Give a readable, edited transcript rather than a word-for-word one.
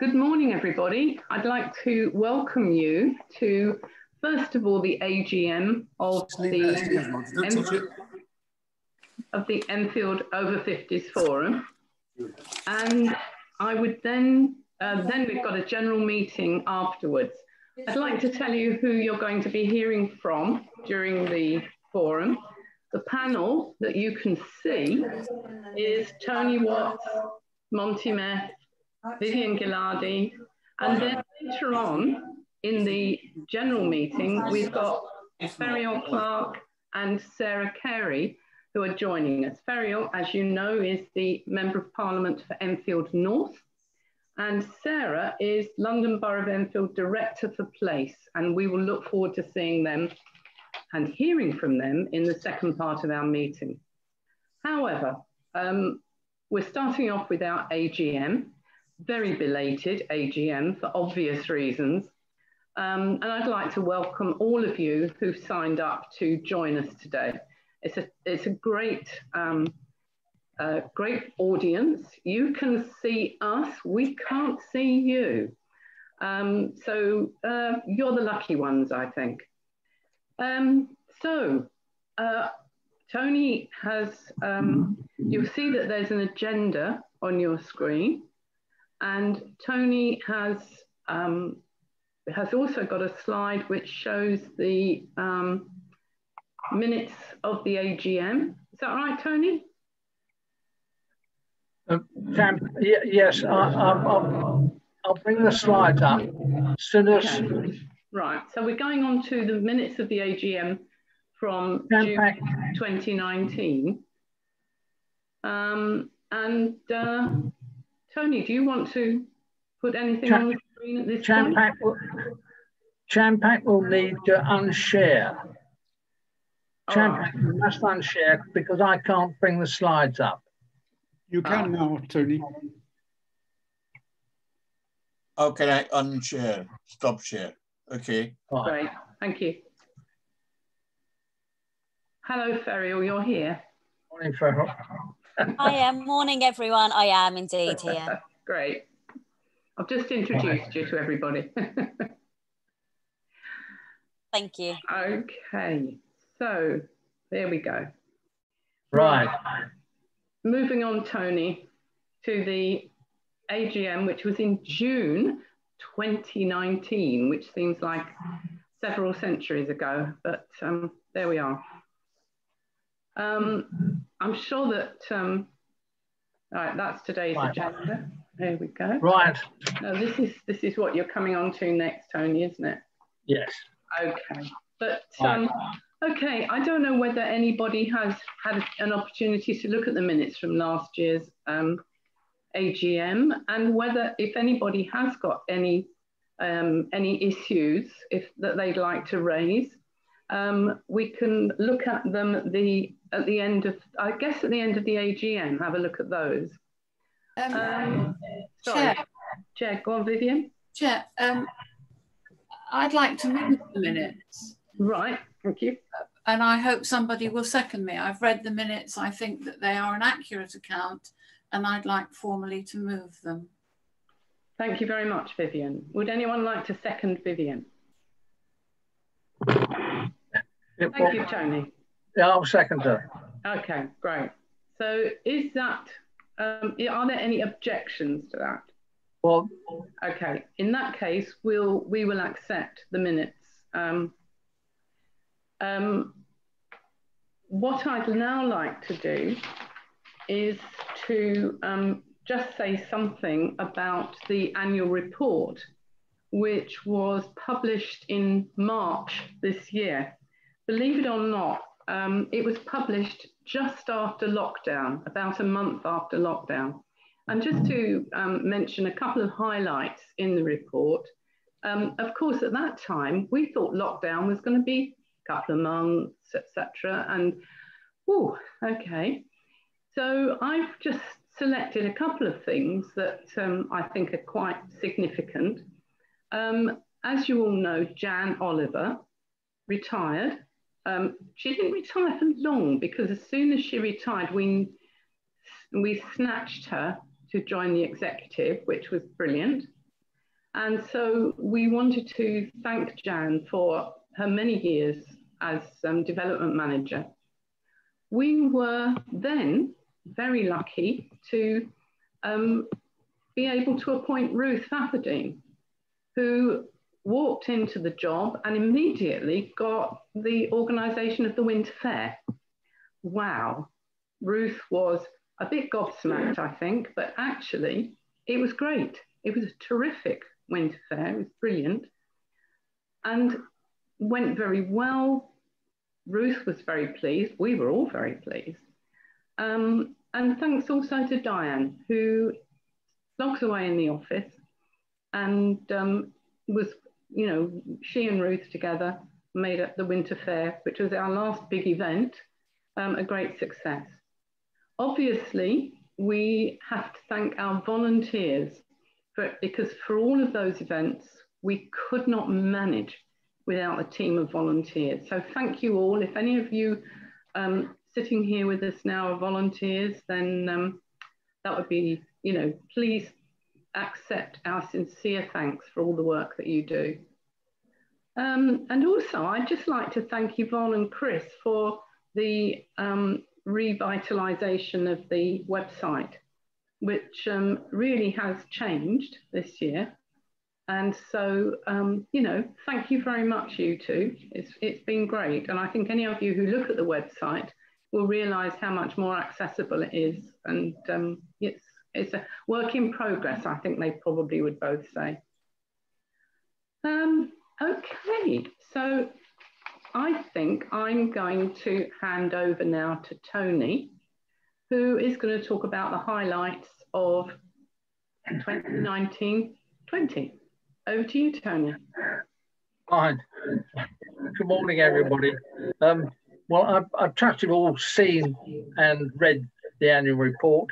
Good morning, everybody. I'd like to welcome you to, first of all, the AGM of the Enfield Over 50s Forum. And I would then we've got a general meeting afterwards. I'd like to tell you who you're going to be hearing from during the forum. The panel that you can see is Tony Watts, Monty Meth, Vivian Gilardi, and then later on in the general meeting, we've got Ferial Clark and Sarah Carey who are joining us. Ferial, as you know, is the Member of Parliament for Enfield North, and Sarah is London Borough of Enfield Director for Place, and we will look forward to seeing them and hearing from them in the second part of our meeting. However, we're starting off with our AGM, very belated AGM for obvious reasons. And I'd like to welcome all of you who've signed up to join us today. It's a great, great audience. You can see us, we can't see you. So you're the lucky ones, I think. Tony has, you'll see that there's an agenda on your screen, and Tony has also got a slide which shows the minutes of the AGM. Is that right, Tony? Yes, I'll bring the slides up as soon as... Okay. Right, so we're going on to the minutes of the AGM from June 2019. Tony, do you want to put anything on the screen at this point? Champac will need to unshare. Champac must unshare because I can't bring the slides up. You can now, Tony. How can I unshare? Stop share. Okay. Great, thank you. Hello, Ferial, you're here. Morning, Ferial. I am. Morning, everyone. I am indeed here. Great. I've just introduced you to everybody. Thank you. Okay, so there we go. Right. Moving on, Tony, to the AGM, which was in June 2019, which seems like several centuries ago, but there we are. I'm sure that, all right, that's today's agenda. There we go. Right. Now, this is what you're coming on to next, Tony, isn't it? Yes. Okay. But, okay, I don't know whether anybody has had an opportunity to look at the minutes from last year's AGM, and whether, if anybody has got any issues that they'd like to raise, we can look at them at the end of, I guess, at the end of the AGM. Have a look at those. Sorry, Chair, go on, Vivian. Chair, I'd like to move the minutes. Right, thank you. And I hope somebody will second me. I've read the minutes. I think that they are an accurate account, and I'd like formally to move them. Thank you very much, Vivian. Would anyone like to second Vivian? Thank you, Tony. Yeah, I'll second her. Okay, great. So is that, are there any objections to that? Well, okay, in that case, we will accept the minutes. What I'd now like to do is to just say something about the annual report, which was published in March this year. Believe it or not, it was published just after lockdown, about a month after lockdown. And just to mention a couple of highlights in the report, of course, at that time, we thought lockdown was going to be a couple of months, etc. And, oh, okay. So I've just selected a couple of things that I think are quite significant. As you all know, Jan Oliver retired. She didn't retire for long because as soon as she retired, we snatched her to join the executive, which was brilliant. And so we wanted to thank Jan for her many years as development manager. We were then very lucky to be able to appoint Ruth Fatherdine, who walked into the job and immediately got the organisation of the Winter Fair. Wow. Ruth was a bit gobsmacked, I think, but actually it was great. It was a terrific Winter Fair. It was brilliant and went very well. Ruth was very pleased. We were all very pleased. And thanks also to Diane, who slogs away in the office and was, you know, she and Ruth together made up the Winter Fair, which was our last big event, a great success. Obviously, we have to thank our volunteers because for all of those events, we could not manage without a team of volunteers. So thank you all. If any of you sitting here with us now are volunteers, then that would be, you know, please accept our sincere thanks for all the work that you do. And also, I'd just like to thank Yvonne and Chris for the revitalisation of the website, which really has changed this year. And so, you know, thank you very much, you two. It's been great. And I think any of you who look at the website will realise how much more accessible it is. And it's a work in progress, I think they probably would both say. Okay, so I think I'm going to hand over now to Tony, who is going to talk about the highlights of 2019-20. Over to you, Tony. Fine. Good morning, everybody. Well, I trust you've all seen and read the annual report.